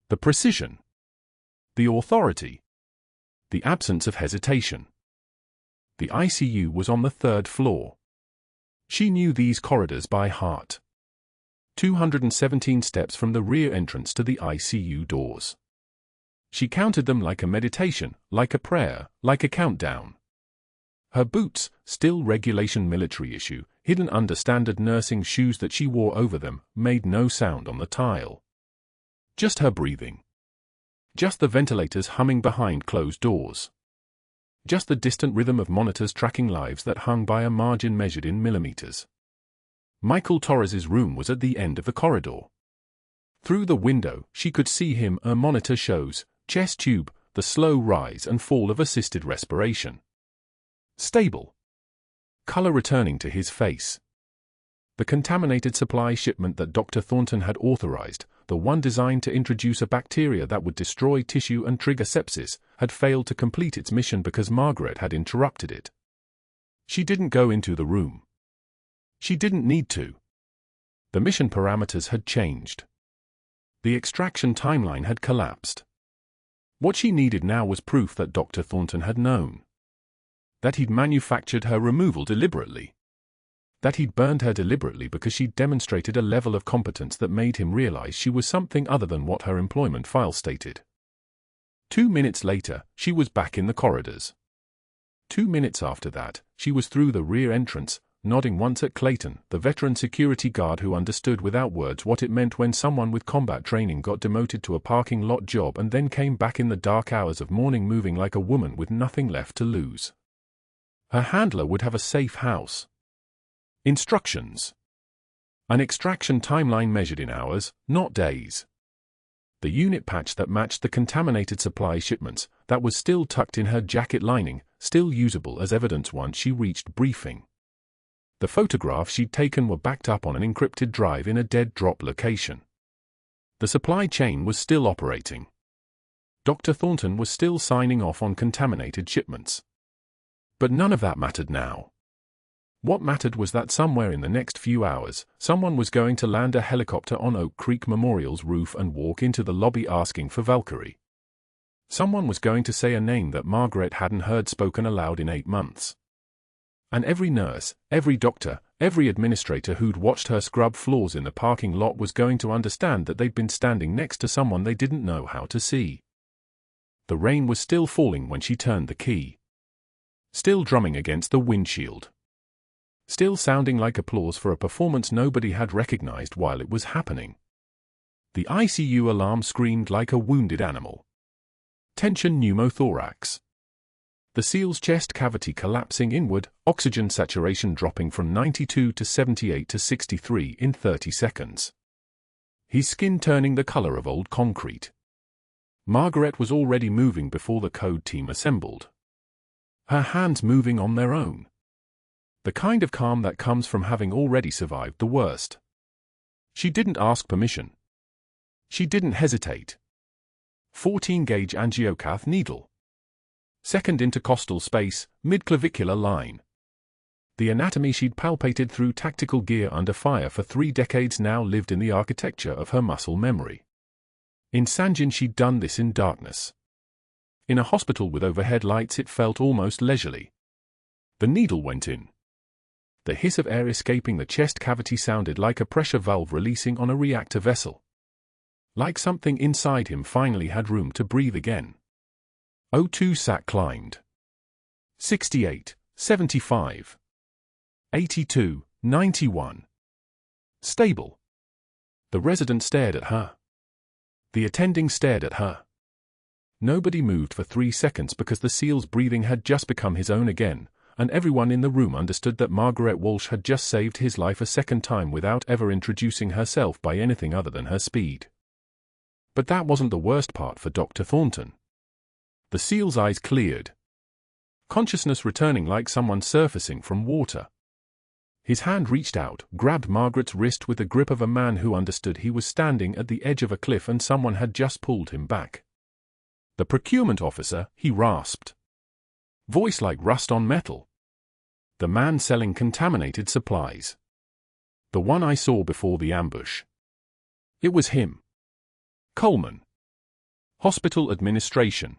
The precision. The authority. The absence of hesitation. The ICU was on the 3rd floor. She knew these corridors by heart. 217 steps from the rear entrance to the ICU doors. She counted them like a meditation, like a prayer, like a countdown. Her boots, still regulation military issue, hidden under standard nursing shoes that she wore over them, made no sound on the tile. Just her breathing. Just the ventilators humming behind closed doors. Just the distant rhythm of monitors tracking lives that hung by a margin measured in millimeters. Michael Torres's room was at the end of the corridor. Through the window, she could see him. A monitor shows chest tube, the slow rise and fall of assisted respiration. Stable. Color returning to his face. The contaminated supply shipment that Dr. Thornton had authorized, the one designed to introduce a bacteria that would destroy tissue and trigger sepsis, had failed to complete its mission because Margaret had interrupted it. She didn't go into the room. She didn't need to. The mission parameters had changed. The extraction timeline had collapsed. What she needed now was proof that Dr. Thornton had known. That he'd manufactured her removal deliberately. That he'd burned her deliberately because she'd demonstrated a level of competence that made him realize she was something other than what her employment file stated. 2 minutes later, she was back in the corridors. 2 minutes after that, she was through the rear entrance, nodding once at Clayton, the veteran security guard who understood without words what it meant when someone with combat training got demoted to a parking lot job and then came back in the dark hours of morning moving like a woman with nothing left to lose. Her handler would have a safe house. Instructions. An extraction timeline measured in hours, not days. The unit patch that matched the contaminated supply shipments, that was still tucked in her jacket lining, still usable as evidence once she reached briefing. The photographs she'd taken were backed up on an encrypted drive in a dead drop location. The supply chain was still operating. Dr. Thornton was still signing off on contaminated shipments. But none of that mattered now. What mattered was that somewhere in the next few hours, someone was going to land a helicopter on Oak Creek Memorial's roof and walk into the lobby asking for Valkyrie. Someone was going to say a name that Margaret hadn't heard spoken aloud in 8 months. And every nurse, every doctor, every administrator who'd watched her scrub floors in the parking lot was going to understand that they'd been standing next to someone they didn't know how to see. The rain was still falling when she turned the key. Still drumming against the windshield. Still sounding like applause for a performance nobody had recognized while it was happening. The ICU alarm screamed like a wounded animal. Tension pneumothorax. The SEAL's chest cavity collapsing inward, oxygen saturation dropping from 92 to 78 to 63 in 30 seconds. His skin turning the color of old concrete. Margaret was already moving before the code team assembled. Her hands moving on their own. The kind of calm that comes from having already survived the worst. She didn't ask permission. She didn't hesitate. 14-gauge angiocath needle. Second intercostal space, mid-clavicular line. The anatomy she'd palpated through tactical gear under fire for 3 decades now lived in the architecture of her muscle memory. In Sanjin she'd done this in darkness. In a hospital with overhead lights it felt almost leisurely. The needle went in. The hiss of air escaping the chest cavity sounded like a pressure valve releasing on a reactor vessel. Like something inside him finally had room to breathe again. O2 sat climbed. 68, 75. 8291. Stable. The resident stared at her. The attending stared at her. Nobody moved for 3 seconds because the SEAL's breathing had just become his own again, and everyone in the room understood that Margaret Walsh had just saved his life a second time without ever introducing herself by anything other than her speed. But that wasn't the worst part for Dr. Thornton. The SEAL's eyes cleared. Consciousness returning like someone surfacing from water. His hand reached out, grabbed Margaret's wrist with the grip of a man who understood he was standing at the edge of a cliff and someone had just pulled him back. "The procurement officer," he rasped. Voice like rust on metal. "The man selling contaminated supplies. The one I saw before the ambush." It was him. Coleman. Hospital administration.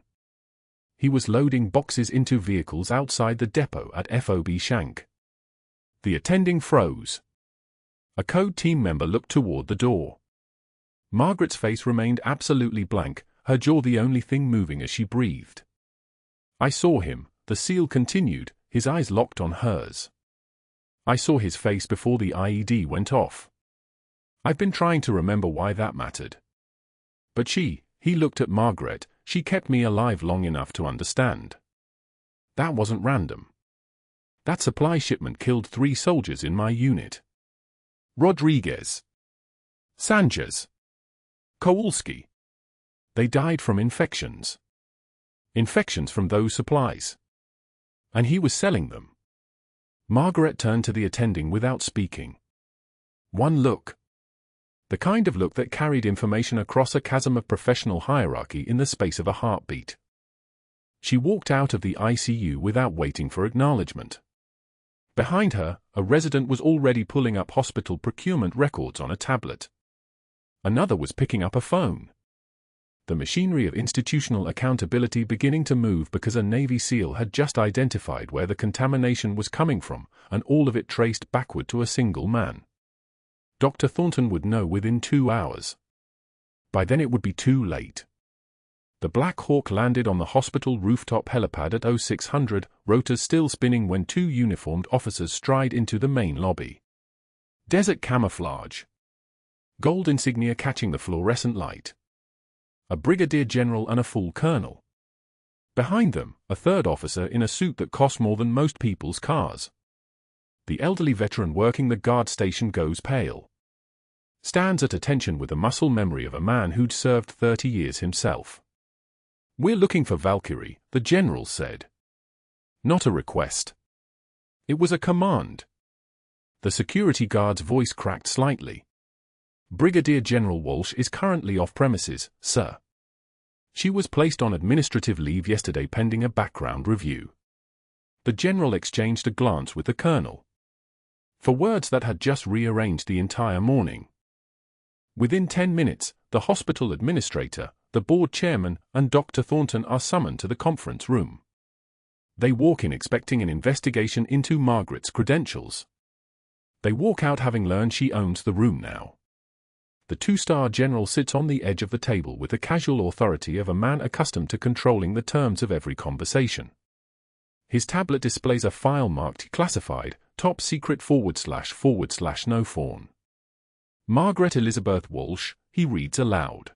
He was loading boxes into vehicles outside the depot at FOB Shank. The attending froze. A code team member looked toward the door. Margaret's face remained absolutely blank, her jaw the only thing moving as she breathed. "I saw him," the SEAL continued, his eyes locked on hers. "I saw his face before the IED went off. I've been trying to remember why that mattered. But he looked at Margaret, she kept me alive long enough to understand. That wasn't random. That supply shipment killed 3 soldiers in my unit. Rodriguez. Sanchez. Kowalski. They died from infections. Infections from those supplies. And he was selling them." Margaret turned to the attending without speaking. One look. The kind of look that carried information across a chasm of professional hierarchy in the space of a heartbeat. She walked out of the ICU without waiting for acknowledgement. Behind her, a resident was already pulling up hospital procurement records on a tablet. Another was picking up a phone. The machinery of institutional accountability beginning to move because a Navy SEAL had just identified where the contamination was coming from, and all of it traced backward to a single man. Dr. Thornton would know within 2 hours. By then it would be too late. The Black Hawk landed on the hospital rooftop helipad at 0600, rotors still spinning when 2 uniformed officers stride into the main lobby. Desert camouflage. Gold insignia catching the fluorescent light. A brigadier general and a full colonel. Behind them, a 3rd officer in a suit that cost more than most people's cars. The elderly veteran working the guard station goes pale. Stands at attention with the muscle memory of a man who'd served 30 years himself. "We're looking for Valkyrie," the general said. Not a request. It was a command. The security guard's voice cracked slightly. "Brigadier General Walsh is currently off premises, sir. She was placed on administrative leave yesterday pending a background review." The general exchanged a glance with the colonel. For words that had just rearranged the entire morning. Within 10 minutes, the hospital administrator, the board chairman, and Dr. Thornton are summoned to the conference room. They walk in expecting an investigation into Margaret's credentials. They walk out having learned she owns the room now. The 2-star general sits on the edge of the table with the casual authority of a man accustomed to controlling the terms of every conversation. His tablet displays a file marked classified, top secret / no phone. Margaret Elizabeth Walsh, he reads aloud.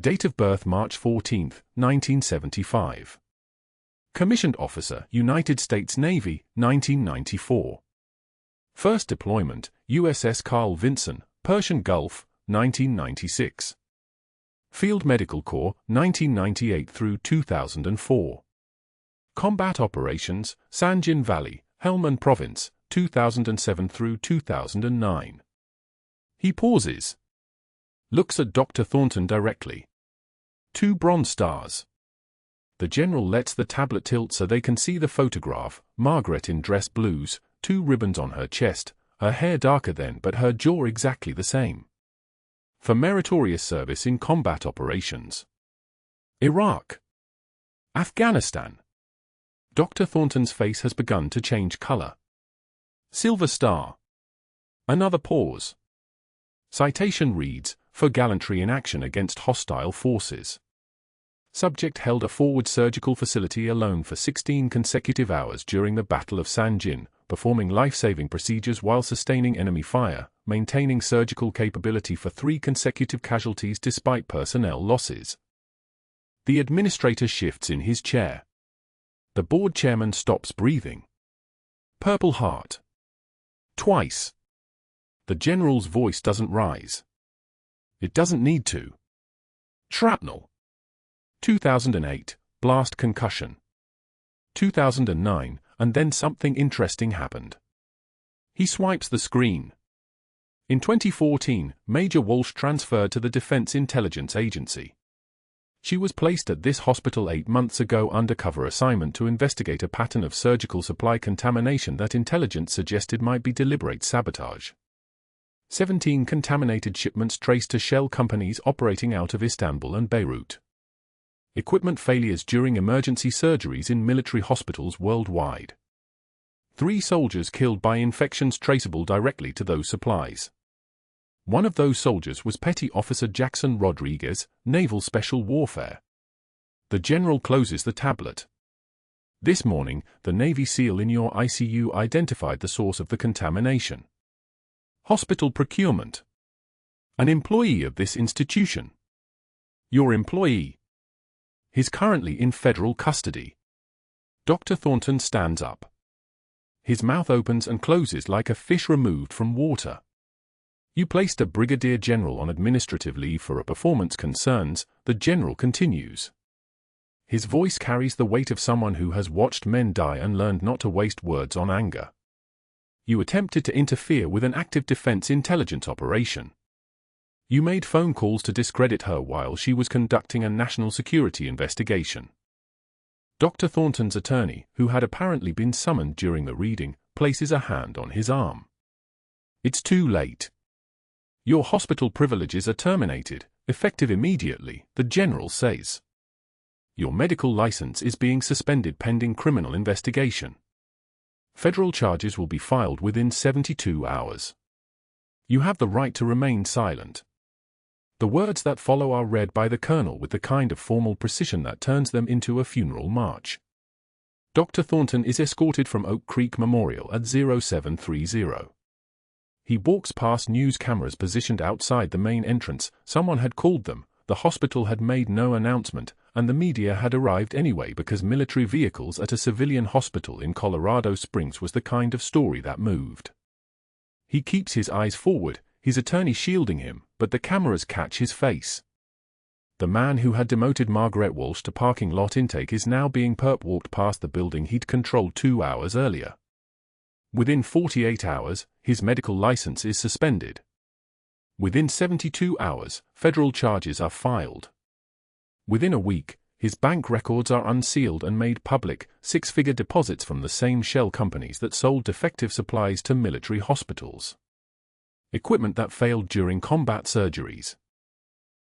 Date of birth March 14, 1975. Commissioned Officer, United States Navy, 1994. First deployment, USS Carl Vinson, Persian Gulf, 1996. Field Medical Corps, 1998 through 2004. Combat Operations, Sanjin Valley, Helmand Province, 2007 through 2009. He pauses. Looks at Dr. Thornton directly. 2 bronze stars. The general lets the tablet tilt so they can see the photograph, Margaret in dress blues, 2 ribbons on her chest, her hair darker then but her jaw exactly the same. For meritorious service in combat operations. Iraq. Afghanistan. Dr. Thornton's face has begun to change color. Silver Star. Another pause. Citation reads, "For gallantry in action against hostile forces." Subject held a forward surgical facility alone for 16 consecutive hours during the Battle of Sanjin, performing life-saving procedures while sustaining enemy fire, maintaining surgical capability for 3 consecutive casualties despite personnel losses. The administrator shifts in his chair. The board chairman stops breathing. Purple Heart. Twice. The general's voice doesn't rise. It doesn't need to. Shrapnel. 2008, blast concussion. 2009, and then something interesting happened. He swipes the screen. In 2014, Major Walsh transferred to the Defense Intelligence Agency. She was placed at this hospital 8 months ago undercover assignment to investigate a pattern of surgical supply contamination that intelligence suggested might be deliberate sabotage. 17 contaminated shipments traced to shell companies operating out of Istanbul and Beirut. Equipment failures during emergency surgeries in military hospitals worldwide. 3 soldiers killed by infections traceable directly to those supplies. One of those soldiers was Petty Officer Jackson Rodriguez, Naval Special Warfare. The general closes the tablet. This morning, the Navy SEAL in your ICU identified the source of the contamination. Hospital procurement. An employee of this institution. Your employee is currently in federal custody. Dr. Thornton stands up. His mouth opens and closes like a fish removed from water. You placed a brigadier general on administrative leave for performance concerns, the general continues. His voice carries the weight of someone who has watched men die and learned not to waste words on anger. You attempted to interfere with an active defense intelligence operation. You made phone calls to discredit her while she was conducting a national security investigation. Dr. Thornton's attorney, who had apparently been summoned during the reading, places a hand on his arm. It's too late. Your hospital privileges are terminated, effective immediately, the general says. Your medical license is being suspended pending criminal investigation. Federal charges will be filed within 72 hours. You have the right to remain silent. The words that follow are read by the colonel with the kind of formal precision that turns them into a funeral march. Dr. Thornton is escorted from Oak Creek Memorial at 0730. He walks past news cameras positioned outside the main entrance. Someone had called them, the hospital had made no announcement, and the media had arrived anyway because military vehicles at a civilian hospital in Colorado Springs was the kind of story that moved. He keeps his eyes forward, his attorney shielding him, but the cameras catch his face. The man who had demoted Margaret Walsh to parking lot intake is now being walked past the building he'd controlled 2 hours earlier. Within 48 hours, his medical license is suspended. Within 72 hours, federal charges are filed. Within a week, his bank records are unsealed and made public, 6-figure deposits from the same shell companies that sold defective supplies to military hospitals. Equipment that failed during combat surgeries.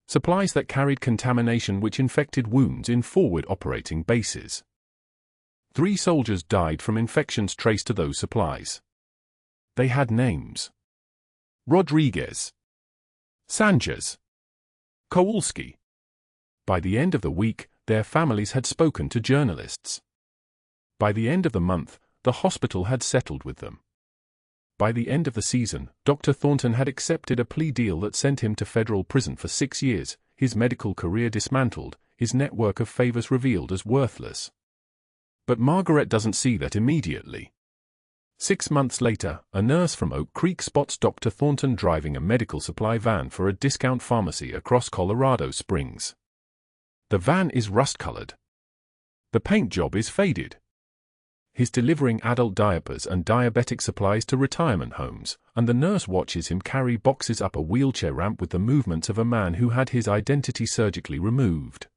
Supplies that carried contamination which infected wounds in forward operating bases. 3 soldiers died from infections traced to those supplies. They had names. Rodriguez. Sanchez. Kowalski. By the end of the week, their families had spoken to journalists. By the end of the month, the hospital had settled with them. By the end of the season, Dr. Thornton had accepted a plea deal that sent him to federal prison for 6 years, his medical career dismantled, his network of favors revealed as worthless. But Margaret doesn't see that immediately. 6 months later, a nurse from Oak Creek spots Dr. Thornton driving a medical supply van for a discount pharmacy across Colorado Springs. The van is rust-colored. The paint job is faded. He's delivering adult diapers and diabetic supplies to retirement homes, and the nurse watches him carry boxes up a wheelchair ramp with the movements of a man who had his identity surgically removed.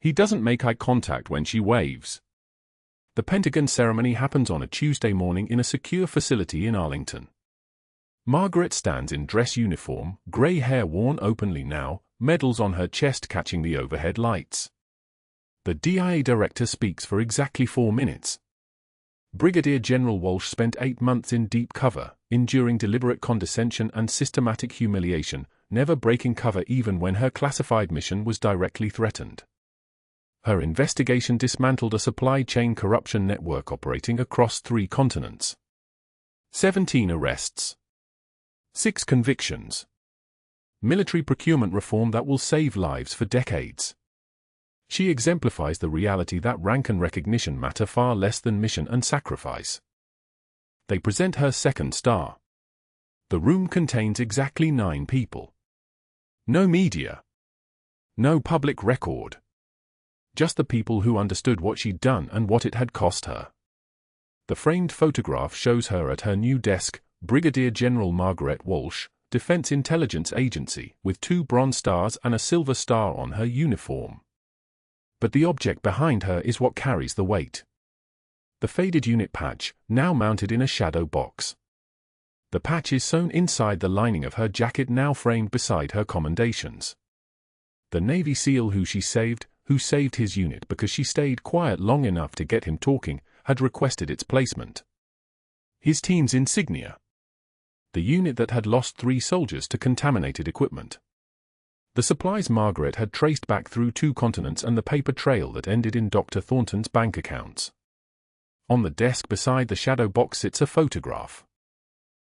He doesn't make eye contact when she waves. The Pentagon ceremony happens on a Tuesday morning in a secure facility in Arlington. Margaret stands in dress uniform, gray hair worn openly now, medals on her chest catching the overhead lights. The DIA director speaks for exactly 4 minutes. Brigadier General Walsh spent 8 months in deep cover, enduring deliberate condescension and systematic humiliation, never breaking cover even when her classified mission was directly threatened. Her investigation dismantled a supply chain corruption network operating across 3 continents. 17 arrests. 6 convictions. Military procurement reform that will save lives for decades. She exemplifies the reality that rank and recognition matter far less than mission and sacrifice. They present her second star. The room contains exactly 9 people. No media. No public record. Just the people who understood what she'd done and what it had cost her. The framed photograph shows her at her new desk, Brigadier General Margaret Walsh, Defense Intelligence Agency, with 2 bronze stars and a silver star on her uniform. But the object behind her is what carries the weight. The faded unit patch, now mounted in a shadow box. The patch is sewn inside the lining of her jacket, now framed beside her commendations. The Navy SEAL who saved his unit because she stayed quiet long enough to get him talking, had requested its placement. His team's insignia. The unit that had lost 3 soldiers to contaminated equipment. The supplies Margaret had traced back through 2 continents and the paper trail that ended in Dr. Thornton's bank accounts. On the desk beside the shadow box sits a photograph.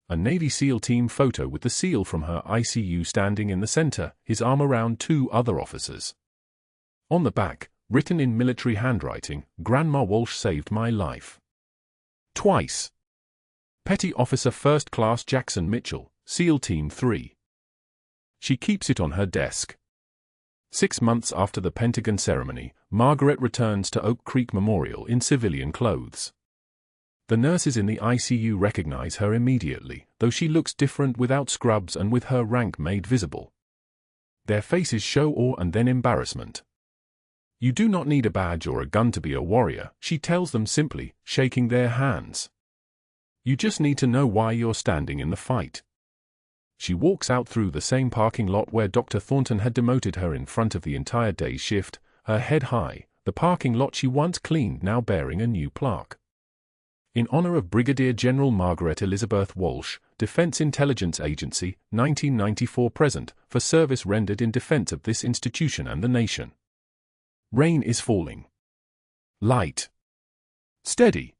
A Navy SEAL team photo with the SEAL from her ICU standing in the center, his arm around 2 other officers. On the back, written in military handwriting, Grandma Walsh saved my life. Twice. Petty Officer First Class Jackson Mitchell, SEAL Team 3. She keeps it on her desk. 6 months after the Pentagon ceremony, Margaret returns to Oak Creek Memorial in civilian clothes. The nurses in the ICU recognize her immediately, though she looks different without scrubs and with her rank made visible. Their faces show awe and then embarrassment. You do not need a badge or a gun to be a warrior, she tells them simply, shaking their hands. You just need to know why you're standing in the fight. She walks out through the same parking lot where Dr. Thornton had demoted her in front of the entire day's shift, her head high, the parking lot she once cleaned now bearing a new plaque. In honor of Brigadier General Margaret Elizabeth Walsh, Defense Intelligence Agency, 1994 present, for service rendered in defense of this institution and the nation. Rain is falling. Light. Steady.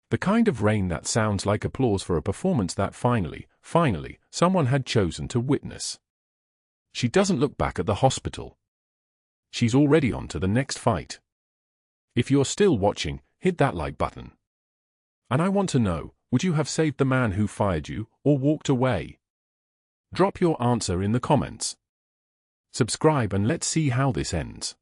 The kind of rain that sounds like applause for a performance that finally, someone had chosen to witness. She doesn't look back at the hospital. She's already on to the next fight. If you're still watching, hit that like button. And I want to know, would you have saved the man who fired you, or walked away? Drop your answer in the comments. Subscribe and let's see how this ends.